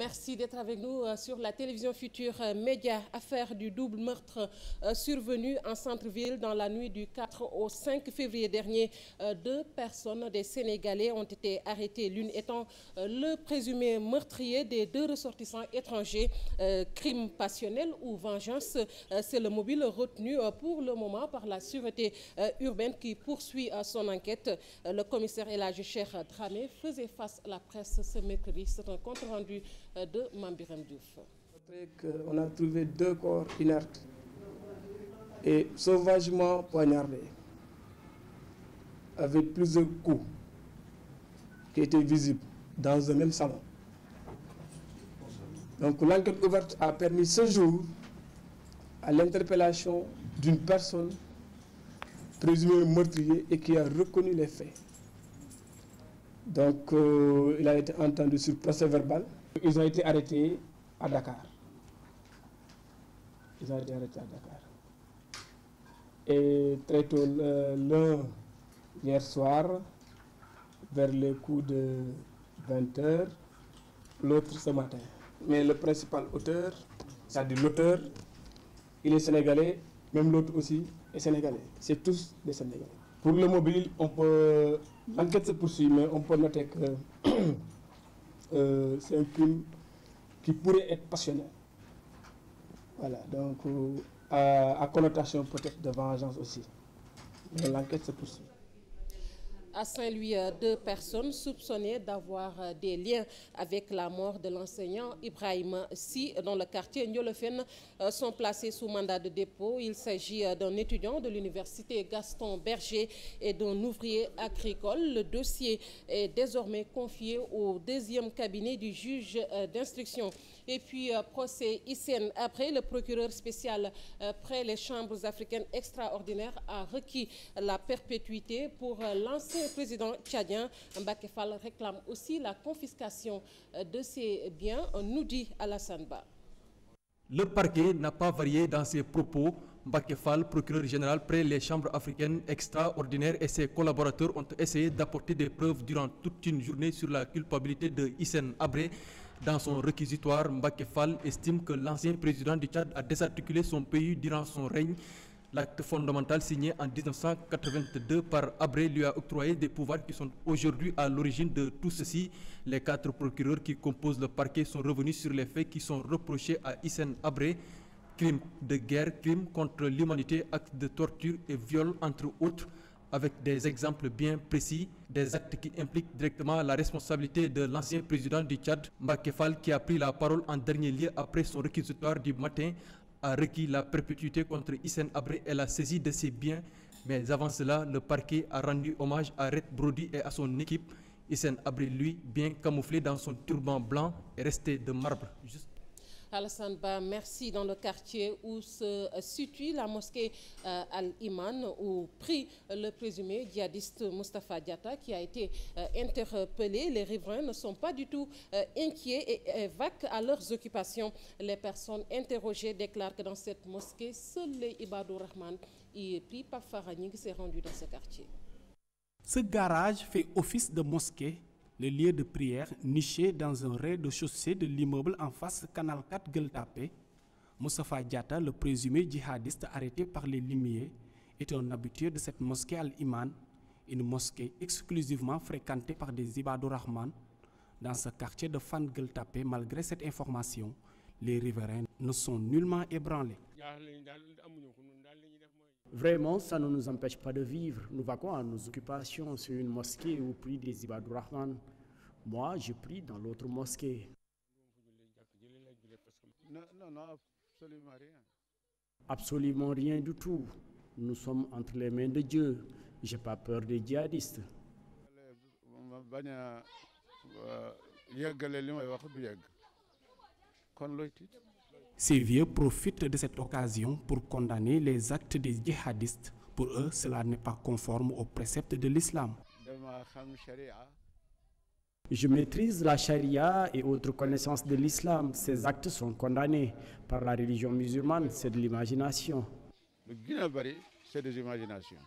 Merci d'être avec nous sur la télévision Futur Média. Affaire du double meurtre survenu en centre-ville dans la nuit du 4 au 5 février dernier. 2 personnes, des Sénégalais, ont été arrêtées, l'une étant le présumé meurtrier des 2 ressortissants étrangers. Crime passionnel ou vengeance, c'est le mobile retenu pour le moment par la sûreté urbaine qui poursuit son enquête. Le commissaire El Hadji Cheikh Dramé faisait face à la presse ce mercredi. C'est un compte rendu de Mambiram Diouf. On a trouvé 2 corps inertes et sauvagement poignardés avec plusieurs coups qui étaient visibles dans un même salon. Donc l'enquête ouverte a permis ce jour à l'interpellation d'une personne présumée meurtrier et qui a reconnu les faits. Donc il a été entendu sur procès verbal. Ils ont été arrêtés à Dakar. Et très tôt, l'un hier soir, vers les coups de 20h, l'autre ce matin. Mais le principal auteur, c'est-à-dire l'auteur, il est sénégalais, même l'autre aussi est sénégalais. C'est tous des Sénégalais. Pour le mobile, l'enquête se poursuit, mais on peut noter que c'est un crime qui pourrait être passionnel. Voilà, donc à connotation peut-être de vengeance aussi. Mais l'enquête se poursuit. À Saint-Louis, 2 personnes soupçonnées d'avoir des liens avec la mort de l'enseignant Ibrahima Sy dans le quartier Ndiolofène sont placées sous mandat de dépôt. Il s'agit d'un étudiant de l'université Gaston Berger et d'un ouvrier agricole. Le dossier est désormais confié au 2e cabinet du juge d'instruction. Et puis, procès Hissène Habré, le procureur spécial près les chambres africaines extraordinaires a requis la perpétuité pour l'ancien président tchadien. Mbacké Fall réclame aussi la confiscation de ses biens, nous dit Alassane Ba. Le parquet n'a pas varié dans ses propos. Mbacké Fall, procureur général près les chambres africaines extraordinaires, et ses collaborateurs ont essayé d'apporter des preuves durant toute une journée sur la culpabilité de Hissène Habré. Dans son réquisitoire, Mbacké Fall estime que l'ancien président du Tchad a désarticulé son pays durant son règne. L'acte fondamental signé en 1982 par Habré lui a octroyé des pouvoirs qui sont aujourd'hui à l'origine de tout ceci. Les 4 procureurs qui composent le parquet sont revenus sur les faits qui sont reprochés à Hissène Habré: crimes de guerre, crimes contre l'humanité, actes de torture et viol, entre autres, avec des exemples bien précis, des actes qui impliquent directement la responsabilité de l'ancien président du Tchad. Mbacké Fall, qui a pris la parole en dernier lieu après son réquisitoire du matin, a requis la perpétuité contre Hissène Habré et la saisie de ses biens. Mais avant cela, le parquet a rendu hommage à Red Brody et à son équipe. Hissène Habré, lui, bien camouflé dans son turban blanc, est resté de marbre. Alassane Ba, merci. Dans le quartier où se situe la mosquée Al-Iman, où prie le présumé djihadiste Moustapha Diatta, qui a été interpellé. Les riverains ne sont pas du tout inquiets et vaquent à leurs occupations. Les personnes interrogées déclarent que dans cette mosquée, seul les Ibadou Rahman y prient. Pape Faragning s'est rendu dans ce quartier. Ce garage fait office de mosquée, le lieu de prière niché dans un rez-de-chaussée de l'immeuble en face Canal 4 Gueule Tapée. Moustapha Diatta, le présumé djihadiste arrêté par les limiers, est un habitué de cette mosquée Al-Iman, une mosquée exclusivement fréquentée par des Ibadou Rahman. Dans ce quartier de Fann Gueule Tapée, malgré cette information, les riverains ne sont nullement ébranlés. Vraiment, ça ne nous empêche pas de vivre. Nous vaquons à nos occupations sur une mosquée où prient des Ibadou Rahman. Moi, je prie dans l'autre mosquée. Non, absolument rien. Absolument rien du tout. Nous sommes entre les mains de Dieu. Je n'ai pas peur des djihadistes. Ces vieux profitent de cette occasion pour condamner les actes des djihadistes. Pour eux, cela n'est pas conforme aux préceptes de l'islam. Je maîtrise la charia et autres connaissances de l'islam. Ces actes sont condamnés par la religion musulmane. C'est de l'imagination. Le Guinée-Barry, c'est des imaginations.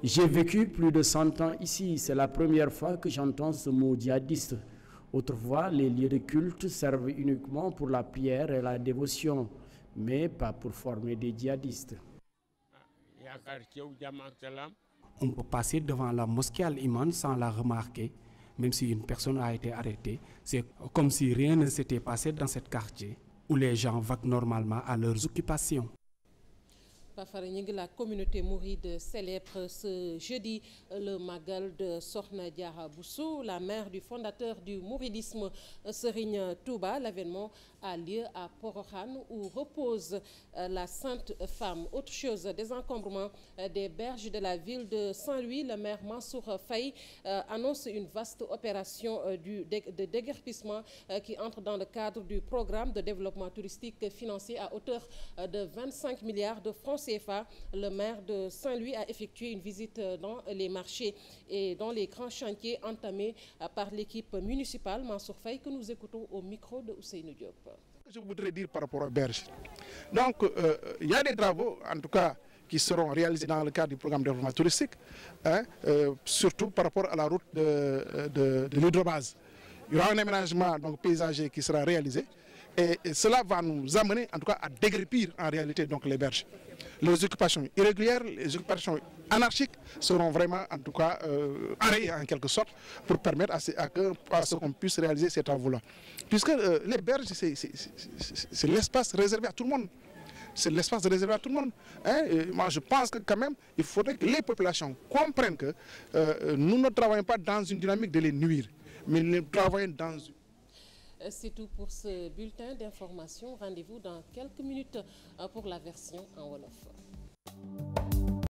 J'ai vécu plus de 100 ans ici. C'est la première fois que j'entends ce mot djihadiste. Autrefois, les lieux de culte servent uniquement pour la prière et la dévotion, mais pas pour former des djihadistes. On peut passer devant la mosquée Al-Iman sans la remarquer, même si une personne a été arrêtée. C'est comme si rien ne s'était passé dans ce quartier où les gens vaquent normalement à leurs occupations. La communauté mouride célèbre ce jeudi le Magal de Sokhna Diarra Bousso, la mère du fondateur du mouridisme Serigne Touba. L'événement a lieu à Porokhane où repose la sainte femme. Autre chose, des encombrements des berges de la ville de Saint-Louis. Le maire Mansour Faye annonce une vaste opération de déguerpissement qui entre dans le cadre du programme de développement touristique financé à hauteur de 25 milliards de francs CFA. Le maire de Saint-Louis a effectué une visite dans les marchés et dans les grands chantiers entamés par l'équipe municipale. Mansour Faye, que nous écoutons au micro de Ousseynou Diop. Je voudrais dire par rapport aux berges. Donc, il y a des travaux, en tout cas, qui seront réalisés dans le cadre du programme de développement touristique, surtout par rapport à la route de l'hydrobase. Il y aura un aménagement donc, paysager qui sera réalisé et cela va nous amener, en tout cas, à déguerpir en réalité donc, les berges. Les occupations irrégulières, les occupations anarchiques seront vraiment, en tout cas, arrêtées en quelque sorte pour permettre à ce qu'on puisse réaliser ces travaux-là. Puisque les berges, c'est l'espace réservé à tout le monde. C'est l'espace réservé à tout le monde. Moi, je pense que quand même, il faudrait que les populations comprennent que nous ne travaillons pas dans une dynamique de les nuire, mais nous travaillons dans... C'est tout pour ce bulletin d'information. Rendez-vous dans quelques minutes pour la version en Wolof.